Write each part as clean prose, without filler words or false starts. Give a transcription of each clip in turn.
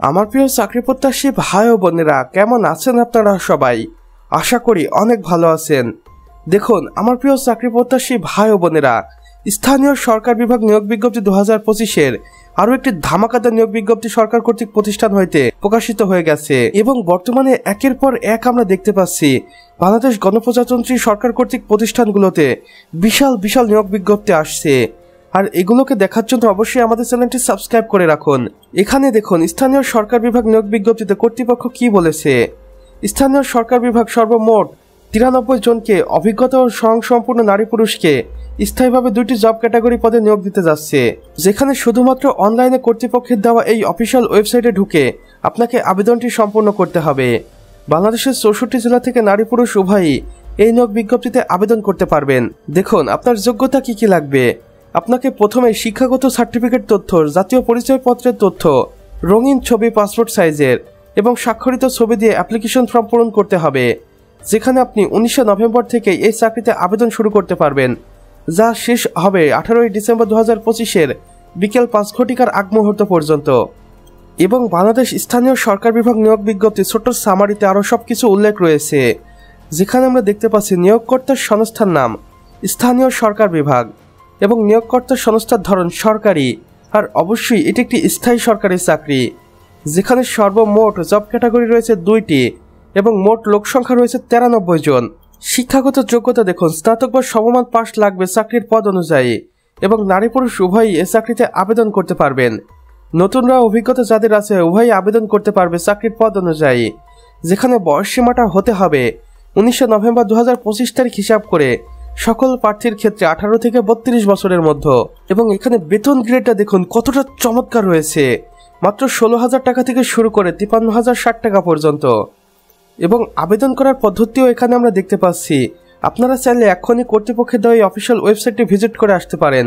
আমার প্রিয় চাকরি প্রত্যাশী ভাই ও বোনেরা, কেমন আছেন আপনারা সবাই? আশা করি অনেক ভালো আছেন। দেখুন আমার প্রিয় চাকরি প্রত্যাশী ভাই ও বোনেরা, স্থানীয় সরকার বিভাগ নিয়োগ বিজ্ঞপ্তি 2025-এর আরও একটি ধামাকাদার নিয়োগ বিজ্ঞপ্তি সরকার কর্তৃক প্রতিষ্ঠান হইতে প্রকাশিত হয়ে গেছে এবং বর্তমানে একের পর এক আমরা দেখতে পাচ্ছি বাংলাদেশ গণপ্রজাতন্ত্রী সরকার কর্তৃক প্রতিষ্ঠানগুলোতে বিশাল বিশাল নিয়োগ বিজ্ঞপ্তি আসছে। আর এগুলোকে দেখার জন্য অবশ্যই আমাদের চ্যানেলটি সাবস্ক্রাইব করে রাখুন। এখানে দেখুন স্থানীয় সরকার বিভাগ নিয়োগ বিজ্ঞপ্তিতে কর্তৃপক্ষ কি বলেছে। স্থানীয় সরকার বিভাগ সর্বমোট 93 জনকে অভিজ্ঞতা ও স্বয়ংসম্পূর্ণ নারী পুরুষকে স্থায়ীভাবে 2টি জব ক্যাটাগরি পদে নিয়োগ দিতে যাচ্ছে, যেখানে শুধুমাত্র অনলাইনে কর্তৃপক্ষের দেওয়া এই অফিসিয়াল ওয়েবসাইটে ঢুকে আপনাকে আবেদনটি সম্পূর্ণ করতে হবে। বাংলাদেশের 64 জেলা থেকে নারী পুরুষ উভয়ই এই নিয়োগ বিজ্ঞপ্তিতে আবেদন করতে পারবেন। দেখুন আপনার যোগ্যতা কি লাগবে। আপনাকে প্রথমে শিক্ষাগত সার্টিফিকেট তথ্য, জাতীয় পরিচয়পত্রের তথ্য, রঙিন ছবি পাসপোর্ট সাইজের এবং স্বাক্ষরিত ছবি দিয়ে অ্যাপ্লিকেশন ফর্ম পূরণ করতে হবে, যেখানে আপনি 19 নভেম্বর থেকে এই চাকরিতে আবেদন শুরু করতে পারবেন, যা শেষ হবে 18 ডিসেম্বর 2025-এর বিকেল 5 ঘটিকার আগ মুহূর্ত পর্যন্ত। এবং বাংলাদেশ স্থানীয় সরকার বিভাগ নিয়োগ বিজ্ঞপ্তি ছোট্ট সামারিতে আরও সব কিছু উল্লেখ রয়েছে, যেখানে আমরা দেখতে পাচ্ছি নিয়োগকর্তার সংস্থার নাম স্থানীয় সরকার বিভাগ এবং নিয়োগকর্তার সংস্থার ধরন সরকারি, আর অবশ্যই এটি একটি স্থায়ী সরকারি চাকরি, যেখানে সর্বমোট জব ক্যাটাগরি রয়েছে 2টি এবং মোট লোক সংখ্যা রয়েছে 93 জন। শিক্ষাগত যোগ্যতা দেখুন, স্নাতক বা সমমান পাশ লাগবে চাকরির পদ অনুযায়ী এবং নারী পুরুষ উভয়ই এ চাকরিতে আবেদন করতে পারবেন। নতুনরা অভিজ্ঞতা যাদের আছে উভয়ই আবেদন করতে পারবে চাকরির পদ অনুযায়ী, যেখানে বয়সসীমাটা হতে হবে 19 নভেম্বর 2025 তারিখ হিসাব করে সকল প্রার্থীর ক্ষেত্রে 18 থেকে 32 বছরের মধ্যে। এবং এখানে বেতন গ্রেডটা দেখুন কতটা চমৎকার রয়েছে, মাত্র 16,000 টাকা থেকে শুরু করে 53,060 টাকা পর্যন্ত। এবং আবেদন করার পদ্ধতিও এখানে আমরা দেখতে পাচ্ছি। আপনারা চাইলে এখনই কর্তৃপক্ষের দেওয়া এই অফিসিয়াল ওয়েবসাইটটি ভিজিট করে আসতে পারেন,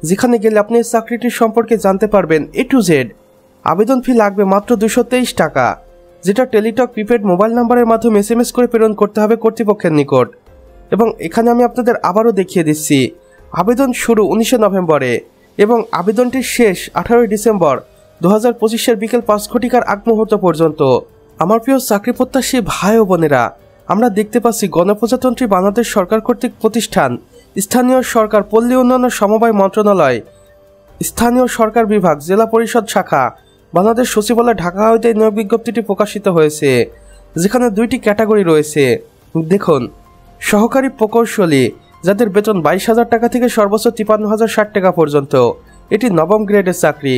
যেখানে গেলে আপনি এই চাকরিটির সম্পর্কে জানতে পারবেন A to Z। আবেদন ফি লাগবে মাত্র 223 টাকা, যেটা টেলিটক প্রিপেড মোবাইল নাম্বারের মাধ্যমে SMS করে প্রেরণ করতে হবে কর্তৃপক্ষের নিকট। এবং এখানে আমি আপনাদের আবারও দেখিয়ে দিচ্ছি, আবেদন শুরু 19 নভেম্বরে এবং আবেদনটি শেষ 18 ডিসেম্বর 2025-এর বিকেল 5 ঘটিকার আগ মুহূর্ত পর্যন্ত। আমার প্রিয় চাকরি প্রত্যাশী ভাই ও বোনেরা, আমরা দেখতে পাচ্ছি গণপ্রজাতন্ত্রী বাংলাদেশ সরকার কর্তৃক প্রতিষ্ঠান স্থানীয় সরকার পল্লী উন্নয়ন সমবায় মন্ত্রণালয়, স্থানীয় সরকার বিভাগ, জেলা পরিষদ শাখা, বাংলাদেশ সচিবালয় ঢাকা হইতে নিয়োগ বিজ্ঞপ্তিটি প্রকাশিত হয়েছে, যেখানে 2টি ক্যাটাগরি রয়েছে। দেখুন সহকারী প্রকৌশলী, যাদের বেতন 22,000 টাকা থেকে সর্বোচ্চ 53,060 টাকা পর্যন্ত, এটি নবম গ্রেডের চাকরি।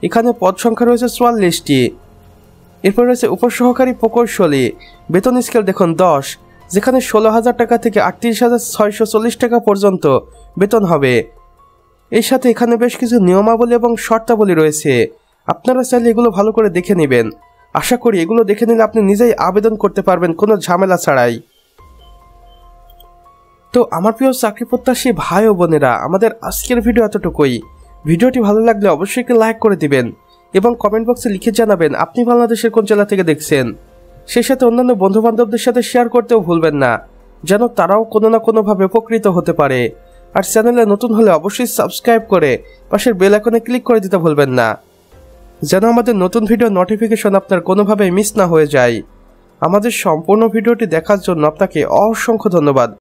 এখানে পদ সংখ্যা রয়েছে 44টি। এরপর রয়েছে উপসহকারী প্রকৌশলী, বেতন স্কেল দেখুন 10, যেখানে 16,000 টাকা থেকে 38,640 টাকা পর্যন্ত বেতন হবে। এর সাথে এখানে বেশ কিছু নিয়মাবলী এবং শর্তাবলী রয়েছে, আপনারা চাইলে এগুলো ভালো করে দেখে নেবেন। আশা করি এগুলো দেখে নিলে আপনি নিজেই আবেদন করতে পারবেন কোনো ঝামেলা ছাড়াই। তো আমার প্রিয় চাকরি প্রত্যাশী ভাই ও বোনেরা, আমাদের আজকের ভিডিও এতটুকুই। ভিডিওটি ভালো লাগলে অবশ্যই একটি লাইক করে দিবেন এবং কমেন্ট বক্সে লিখে জানাবেন আপনি বাংলাদেশের কোন জেলা থেকে দেখছেন। সেই সাথে অন্যান্য বন্ধু বান্ধবদের সাথে শেয়ার করতেও ভুলবেন না, যেন তারাও কোনো না কোনোভাবে উপকৃত হতে পারে। আর চ্যানেলে নতুন হলে অবশ্যই সাবস্ক্রাইব করে পাশের বেল আইকনে ক্লিক করে দিতে ভুলবেন না, যেন আমাদের নতুন ভিডিও নোটিফিকেশন আপনার কোনোভাবেই মিস না হয়ে যায়। আমাদের সম্পূর্ণ ভিডিওটি দেখার জন্য আপনাকে অসংখ্য ধন্যবাদ।